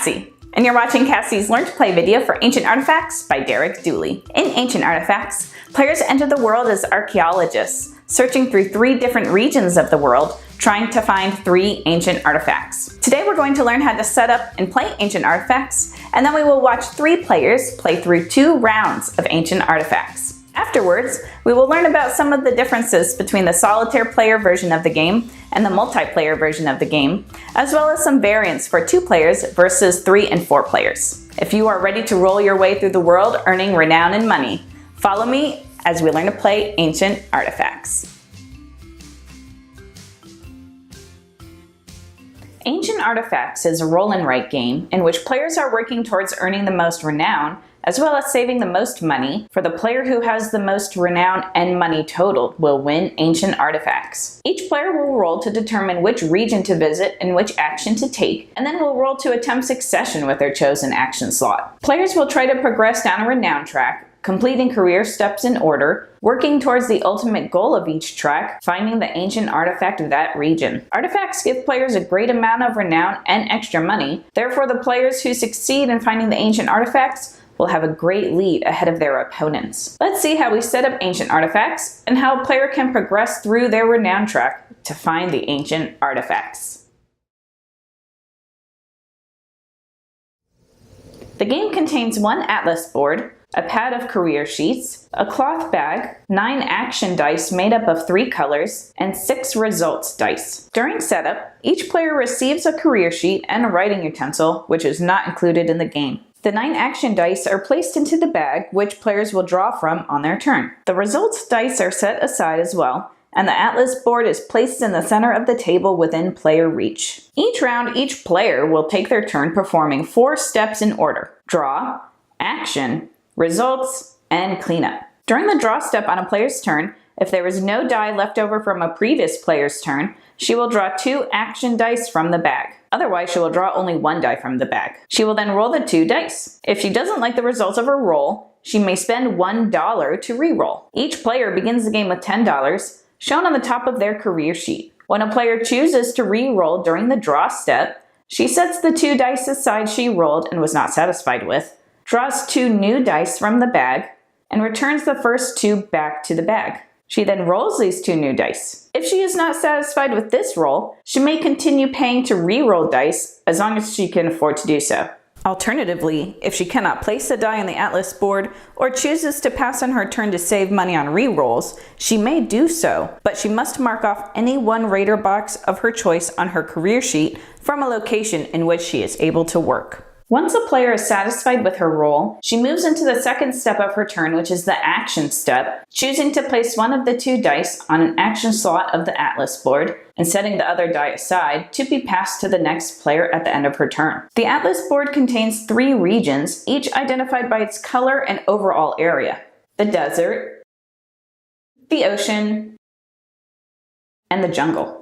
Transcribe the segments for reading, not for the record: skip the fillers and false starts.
Cassie, and you're watching Cassie's Learn to Play video for Ancient Artifacts by Derik Duley. In Ancient Artifacts, players enter the world as archaeologists, searching through 3 different regions of the world, trying to find 3 ancient artifacts. Today we're going to learn how to set up and play ancient artifacts, and then we will watch 3 players play through 2 rounds of ancient artifacts. Afterwards, we will learn about some of the differences between the solitaire player version of the game and the multiplayer version of the game, as well as some variants for 2 players versus 3 and 4 players. If you are ready to roll your way through the world earning renown and money, follow me as we learn to play ancient artifacts. Ancient Artifacts is a roll and write game in which players are working towards earning the most renown as well as saving the most money. For the player who has the most renown and money totaled will win ancient artifacts. Each player will roll to determine which region to visit and which action to take, and then will roll to attempt succession with their chosen action slot. Players will try to progress down a renown track, completing career steps in order, working towards the ultimate goal of each track, finding the ancient artifact of that region. Artifacts give players a great amount of renown and extra money, therefore the players who succeed in finding the ancient artifacts will have a great lead ahead of their opponents. Let's see how we set up ancient artifacts and how a player can progress through their renown track to find the ancient artifacts. The game contains 1 atlas board, a pad of career sheets, a cloth bag, 9 action dice made up of 3 colors, and 6 results dice. During setup, each player receives a career sheet and a writing utensil, which is not included in the game. The 9 action dice are placed into the bag, which players will draw from on their turn. The results dice are set aside as well, and the atlas board is placed in the center of the table within player reach. Each round, each player will take their turn performing 4 steps in order: draw, action, results, and cleanup. During the draw step on a player's turn, if there is no die left over from a previous player's turn, she will draw 2 action dice from the bag. Otherwise, she will draw only 1 die from the bag. She will then roll the 2 dice. If she doesn't like the results of her roll, she may spend $1 to re-roll. Each player begins the game with $10, shown on the top of their career sheet. When a player chooses to re-roll during the draw step, she sets the 2 dice aside she rolled and was not satisfied with, draws 2 new dice from the bag, and returns the first 2 back to the bag. She then rolls these 2 new dice. If she is not satisfied with this roll, she may continue paying to re-roll dice as long as she can afford to do so. Alternatively, if she cannot place a die on the atlas board or chooses to pass on her turn to save money on re-rolls, she may do so, but she must mark off any one raider box of her choice on her career sheet from a location in which she is able to work. Once a player is satisfied with her roll, she moves into the second step of her turn, which is the action step, choosing to place one of the 2 dice on an action slot of the atlas board and setting the other die aside to be passed to the next player at the end of her turn. The atlas board contains 3 regions, each identified by its color and overall area: the desert, the ocean, and the jungle.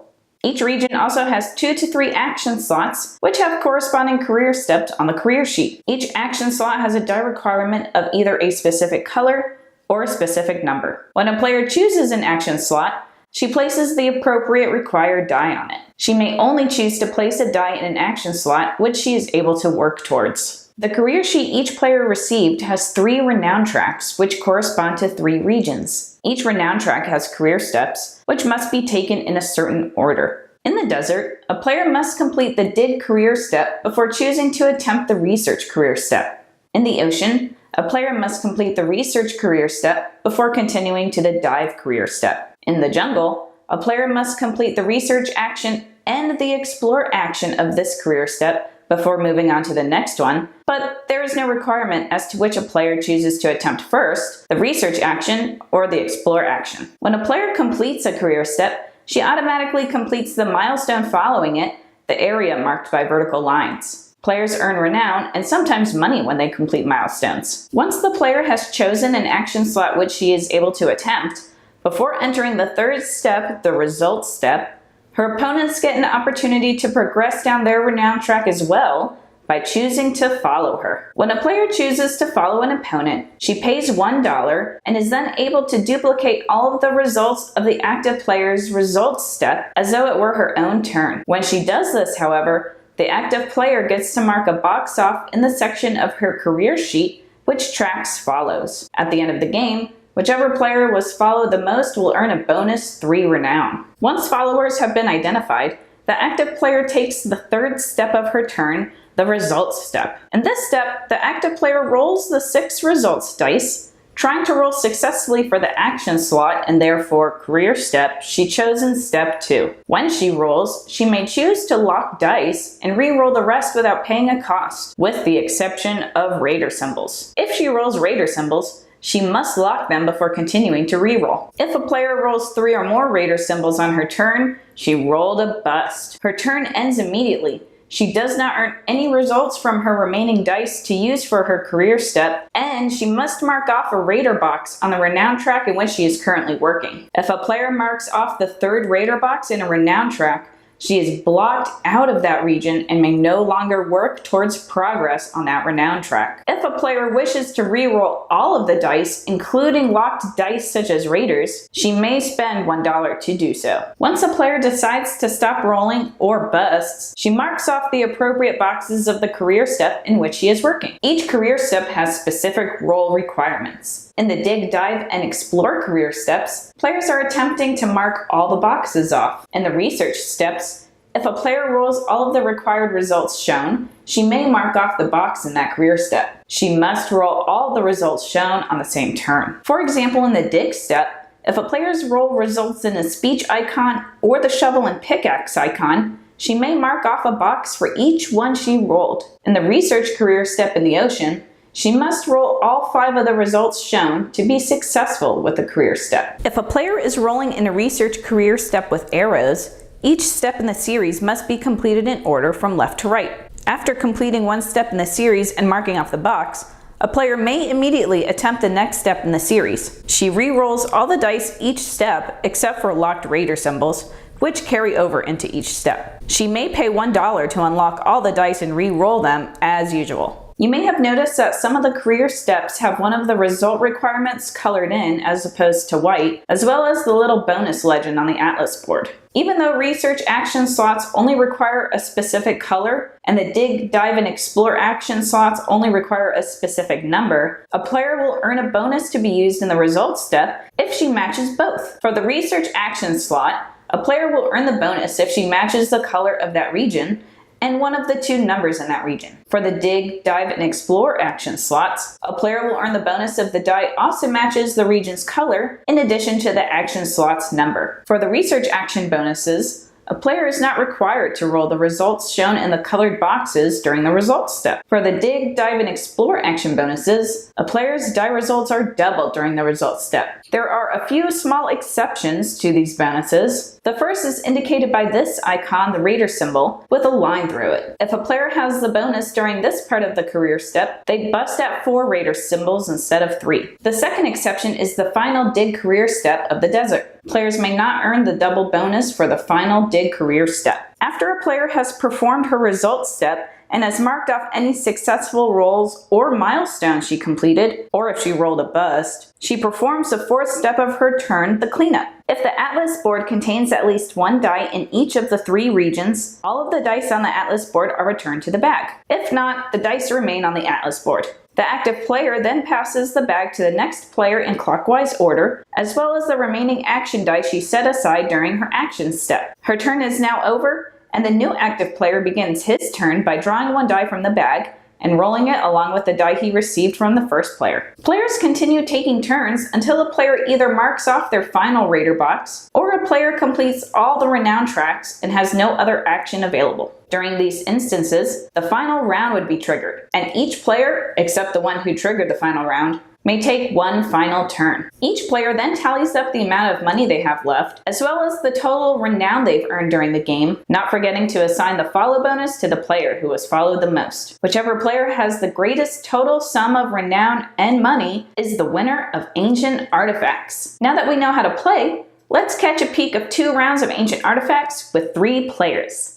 Each region also has 2 to 3 action slots, which have corresponding career steps on the career sheet. Each action slot has a die requirement of either a specific color or a specific number. When a player chooses an action slot, she places the appropriate required die on it. She may only choose to place a die in an action slot which she is able to work towards. The career sheet each player received has 3 renown tracks, which correspond to 3 regions. Each renown track has career steps, which must be taken in a certain order. In the desert, a player must complete the dig career step before choosing to attempt the research career step. In the ocean, a player must complete the research career step before continuing to the dive career step. In the jungle, a player must complete the research action and the explore action of this career step before moving on to the next one, but there is no requirement as to which a player chooses to attempt first, the research action or the explore action. When a player completes a career step, she automatically completes the milestone following it, the area marked by vertical lines. Players earn renown and sometimes money when they complete milestones. Once the player has chosen an action slot which she is able to attempt, before entering the 3rd step, the results step, her opponents get an opportunity to progress down their renown track as well by choosing to follow her. When a player chooses to follow an opponent, she pays $1 and is then able to duplicate all of the results of the active player's results step as though it were her own turn. When she does this, however, The active player gets to mark a box off in the section of her career sheet which tracks follows. At the end of the game, whichever player was followed the most will earn a bonus 3 renown. Once followers have been identified, the active player takes the third step of her turn, the results step. In this step, the active player rolls the 6 results dice, trying to roll successfully for the action slot and therefore career step she chose in step 2. When she rolls, she may choose to lock dice and re-roll the rest without paying a cost, with the exception of raider symbols. If she rolls raider symbols, she must lock them before continuing to re-roll. If a player rolls 3 or more raider symbols on her turn, she rolled a bust. Her turn ends immediately. She does not earn any results from her remaining dice to use for her career step, and she must mark off a raider box on the renown track in which she is currently working. If a player marks off the 3rd raider box in a renown track, she is blocked out of that region and may no longer work towards progress on that renown track. If a player wishes to re-roll all of the dice, including locked dice such as raiders, she may spend $1 to do so. Once a player decides to stop rolling or busts, she marks off the appropriate boxes of the career step in which she is working. Each career step has specific role requirements. In the dig, dive, and explore career steps, players are attempting to mark all the boxes off. In the research steps, if a player rolls all of the required results shown, she may mark off the box in that career step. She must roll all the results shown on the same turn. For example, in the dig step, if a player's roll results in a speech icon or the shovel and pickaxe icon, she may mark off a box for each one she rolled. In the research career step in the ocean, she must roll all 5 of the results shown to be successful with the career step. If a player is rolling in a research career step with arrows, each step in the series must be completed in order from left to right. After completing one step in the series and marking off the box, a player may immediately attempt the next step in the series. She re-rolls all the dice each step except for locked raider symbols, which carry over into each step. She may pay $1 to unlock all the dice and re-roll them as usual. You may have noticed that some of the career steps have one of the result requirements colored in as opposed to white, as well as the little bonus legend on the atlas board. Even though research action slots only require a specific color, and the dig, dive, and explore action slots only require a specific number, a player will earn a bonus to be used in the results step if she matches both. For the research action slot, a player will earn the bonus if she matches the color of that region and one of the 2 numbers in that region. For the dig, dive, and explore action slots, a player will earn the bonus if the die also matches the region's color in addition to the action slot's number. For the research action bonuses, a player is not required to roll the results shown in the colored boxes during the results step. For the dig, dive, and explore action bonuses, a player's die results are doubled during the results step. There are a few small exceptions to these bonuses. The first is indicated by this icon, the raider symbol, with a line through it. If a player has the bonus during this part of the career step, they bust out 4 raider symbols instead of 3. The second exception is the final dig career step of the desert. Players may not earn the double bonus for the final dig career step. After a player has performed her results step and has marked off any successful rolls or milestones she completed, or if she rolled a bust, she performs the 4th step of her turn, the cleanup. If the atlas board contains at least 1 die in each of the 3 regions, all of the dice on the atlas board are returned to the bag. If not, the dice remain on the atlas board. The active player then passes the bag to the next player in clockwise order, as well as the remaining action dice she set aside during her action step. Her turn is now over, and the new active player begins his turn by drawing 1 die from the bag and rolling it along with the die he received from the first player. Players continue taking turns until a player either marks off their final raider box, or a player completes all the renown tracks and has no other action available. During these instances, the final round would be triggered, and each player, except the one who triggered the final round, may take 1 final turn. Each player then tallies up the amount of money they have left, as well as the total renown they've earned during the game, not forgetting to assign the follow bonus to the player who has followed the most. Whichever player has the greatest total sum of renown and money is the winner of Ancient Artifacts. Now that we know how to play, let's catch a peek of 2 rounds of Ancient Artifacts with 3 players.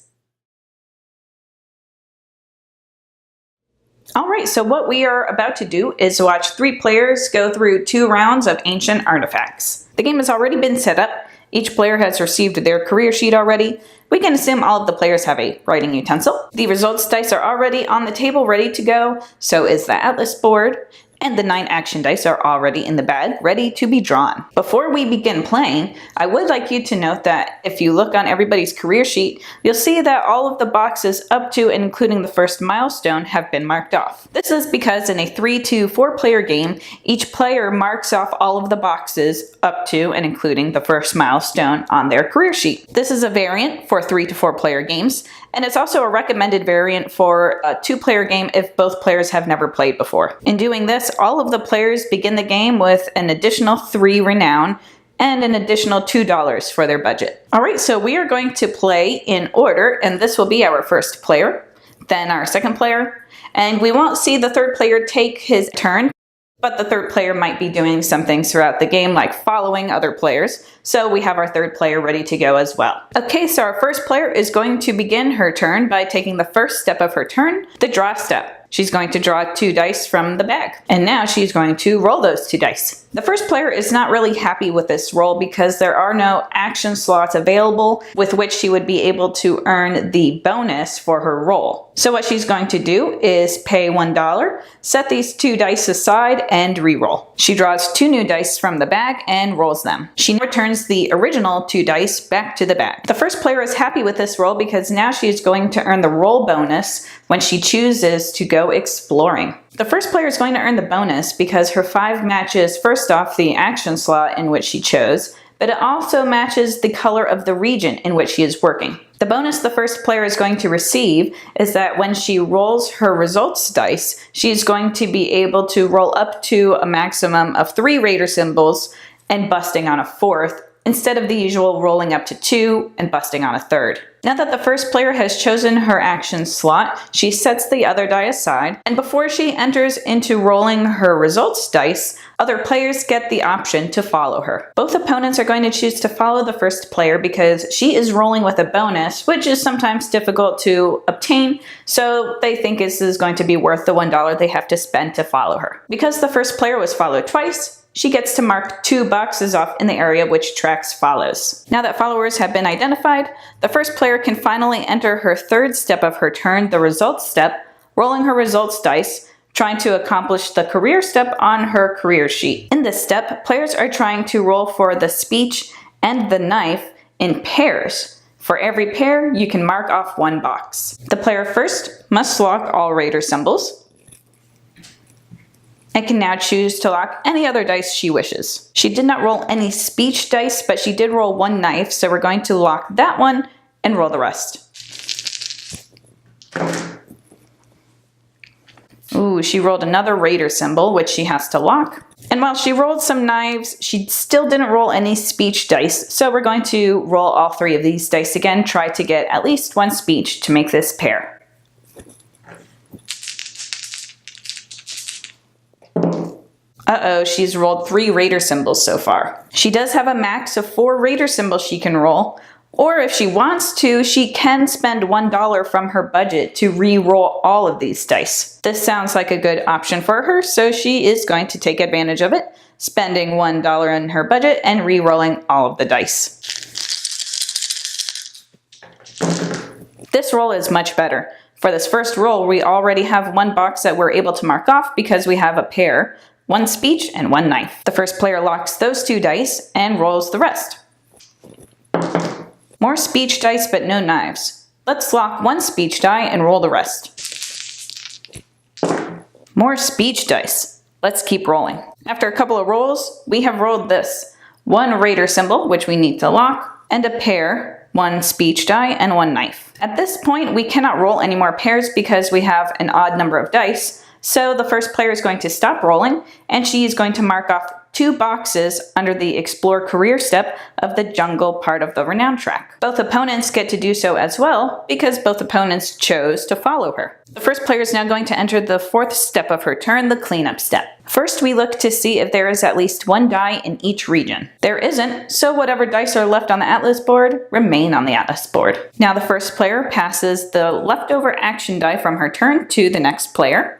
Alright, so what we are about to do is watch 3 players go through 2 rounds of Ancient Artifacts. The game has already been set up, Each player has received their career sheet already. We can assume all of the players have a writing utensil. The results dice are already on the table ready to go, so is the atlas board, and the 9 action dice are already in the bag, ready to be drawn. Before we begin playing, I would like you to note that if you look on everybody's career sheet, you'll see that all of the boxes up to and including the first milestone have been marked off. This is because in a 3 to 4 player game, each player marks off all of the boxes up to and including the first milestone on their career sheet. This is a variant for 3 to 4 player games, and it's also a recommended variant for a 2-player game if both players have never played before. In doing this, all of the players begin the game with an additional 3 renown and an additional $2 for their budget. Alright, so we are going to play in order, and this will be our first player, then our second player, and we won't see the third player take his turn, but the third player might be doing some things throughout the game like following other players, so we have our third player ready to go as well. Okay, so our first player is going to begin her turn by taking the first step of her turn, the draw step. She's going to draw 2 dice from the bag, and now she's going to roll those 2 dice. The first player is not really happy with this roll because there are no action slots available with which she would be able to earn the bonus for her roll. So what she's going to do is pay $1, set these 2 dice aside, and re-roll. She draws 2 new dice from the bag and rolls them. She returns the original 2 dice back to the bag. The first player is happy with this roll because now she's going to earn the roll bonus when she chooses to go exploring. The first player is going to earn the bonus because her 5 matches first off the action slot in which she chose, but it also matches the color of the region in which she is working. The bonus the first player is going to receive is that when she rolls her results dice, she's going to be able to roll up to a maximum of 3 raider symbols and busting on a 4th, instead of the usual rolling up to 2 and busting on a 3rd. Now that the first player has chosen her action slot, she sets the other die aside, and before she enters into rolling her results dice, other players get the option to follow her. Both opponents are going to choose to follow the first player because she is rolling with a bonus, which is sometimes difficult to obtain, so they think this is going to be worth the $1 they have to spend to follow her. Because the first player was followed twice, she gets to mark 2 boxes off in the area which tracks follows. Now that followers have been identified, the first player can finally enter her 3rd step of her turn, the results step, rolling her results dice, trying to accomplish the career step on her career sheet. In this step, players are trying to roll for the speech and the knife in pairs. For every pair, you can mark off 1 box. The player first must lock all raider symbols, and can now choose to lock any other dice she wishes. She did not roll any speech dice, but she did roll 1 knife, so we're going to lock that one and roll the rest. Ooh, she rolled another raider symbol, which she has to lock. And while she rolled some knives, she still didn't roll any speech dice, so we're going to roll all 3 of these dice again, try to get at least 1 speech to make this pair. Uh-oh, she's rolled 3 raider symbols so far. She does have a max of 4 raider symbols she can roll, or if she wants to, she can spend $1 from her budget to re-roll all of these dice. This sounds like a good option for her, so she is going to take advantage of it, spending $1 in her budget and re-rolling all of the dice. This roll is much better. For this first roll, we already have 1 box that we're able to mark off because we have a pair, 1 speech, and 1 knife. The first player locks those 2 dice and rolls the rest. More speech dice, but no knives. Let's lock 1 speech die and roll the rest. More speech dice. Let's keep rolling. After a couple of rolls, we have rolled this. 1 raider symbol, which we need to lock, and a pair, 1 speech die, and 1 knife. At this point, we cannot roll any more pairs because we have an odd number of dice, so the first player is going to stop rolling, and she is going to mark off 2 boxes under the Explore Career step of the jungle part of the renown track. Both opponents get to do so as well, because both opponents chose to follow her. The first player is now going to enter the 4th step of her turn, the cleanup step. First, we look to see if there is at least 1 die in each region. There isn't, so whatever dice are left on the atlas board remain on the atlas board. Now the first player passes the leftover action die from her turn to the next player.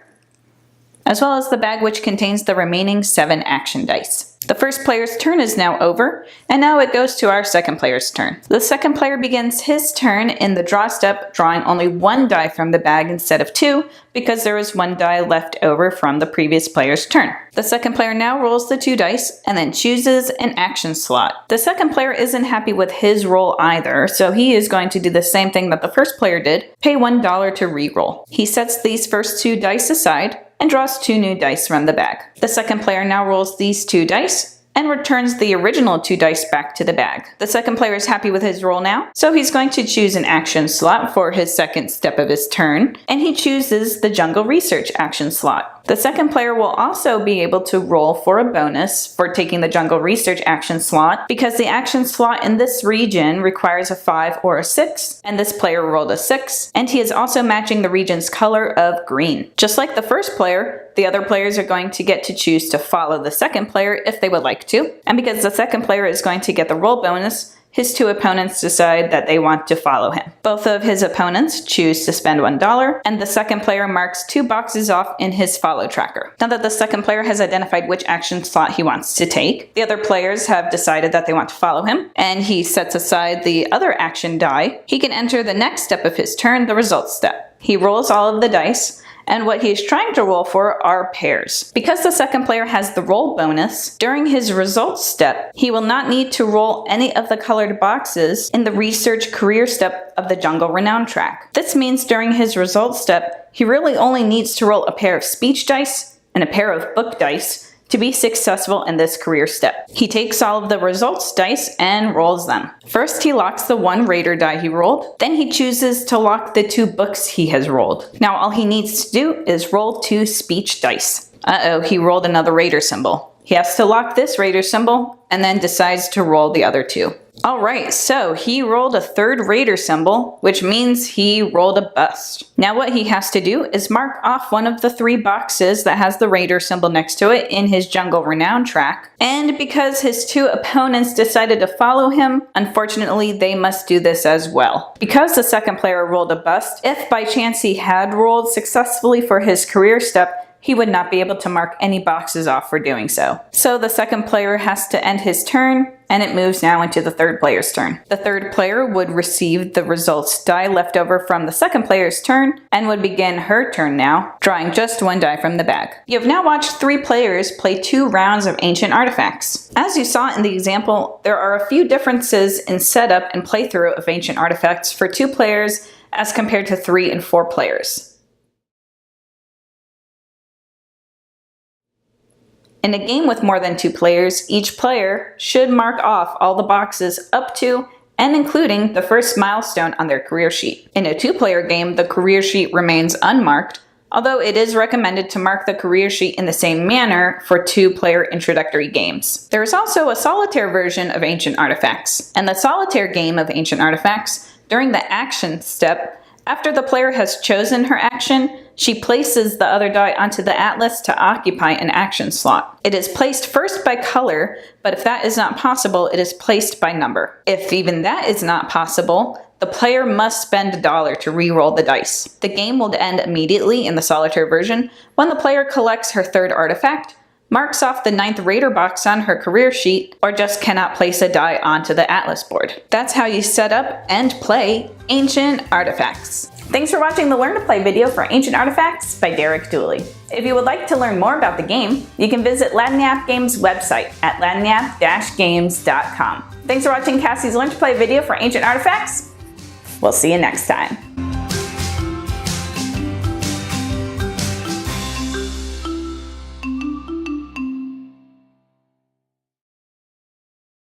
as well as the bag which contains the remaining 7 action dice. The first player's turn is now over, and now it goes to our second player's turn. The second player begins his turn in the draw step, drawing only 1 die from the bag instead of 2, because there is 1 die left over from the previous player's turn. The second player now rolls the 2 dice, and then chooses an action slot. The second player isn't happy with his roll either, so he is going to do the same thing that the first player did, pay $1 to re-roll. He sets these first 2 dice aside, and draws 2 new dice from the bag. The second player now rolls these 2 dice, and returns the original 2 dice back to the bag. The second player is happy with his roll now, so he's going to choose an action slot for his second step of his turn, and he chooses the Jungle Research action slot. The second player will also be able to roll for a bonus for taking the Jungle Research action slot, because the action slot in this region requires a 5 or a 6, and this player rolled a 6, and he is also matching the region's color of green. Just like the first player, the other players are going to get to choose to follow the second player if they would like to, and because the second player is going to get the roll bonus, his 2 opponents decide that they want to follow him. Both of his opponents choose to spend $1, and the second player marks 2 boxes off in his follow tracker. Now that the second player has identified which action slot he wants to take, the other players have decided that they want to follow him, and he sets aside the other action die. He can enter the next step of his turn, the results step. He rolls all of the dice, and what he is trying to roll for are pairs. Because the second player has the roll bonus, during his results step, he will not need to roll any of the colored boxes in the research career step of the Jungle Renown track. This means during his results step, he really only needs to roll a pair of speech dice and a pair of book dice to be successful in this career step. He takes all of the results dice and rolls them. First, he locks the 1 Raider die he rolled, then he chooses to lock the 2 books he has rolled. Now all he needs to do is roll 2 speech dice. Uh-oh, he rolled another Raider symbol. He has to lock this Raider symbol and then decides to roll the other 2. Alright, so he rolled a 3rd Raider symbol, which means he rolled a bust. Now what he has to do is mark off one of the 3 boxes that has the Raider symbol next to it in his Jungle Renown track, and because his 2 opponents decided to follow him, unfortunately they must do this as well. Because the second player rolled a bust, if by chance he had rolled successfully for his career step, he would not be able to mark any boxes off for doing so. So the second player has to end his turn, and it moves now into the third player's turn. The third player would receive the results die left over from the second player's turn, and would begin her turn now, drawing just 1 die from the bag. You have now watched 3 players play 2 rounds of Ancient Artifacts. As you saw in the example, there are a few differences in setup and playthrough of Ancient Artifacts for 2 players as compared to 3 and 4 players. In a game with more than 2 players, each player should mark off all the boxes up to and including the first milestone on their career sheet. In a 2-player game, the career sheet remains unmarked, although it is recommended to mark the career sheet in the same manner for 2-player introductory games. There is also a solitaire version of Ancient Artifacts. In the solitaire game of Ancient Artifacts, during the action step, after the player has chosen her action, she places the other die onto the atlas to occupy an action slot. It is placed first by color, but if that is not possible, it is placed by number. If even that is not possible, the player must spend $1 to re-roll the dice. The game will end immediately in the solitaire version when the player collects her 3rd artifact, marks off the 9th Raider box on her career sheet, or just cannot place a die onto the atlas board. That's how you set up and play Ancient Artifacts. Thanks for watching the Learn to Play video for Ancient Artifacts by Derik Duley. If you would like to learn more about the game, you can visit Lagniappe Games' website at lagniappe-games.com. Thanks for watching Cassie's Learn to Play video for Ancient Artifacts. We'll see you next time.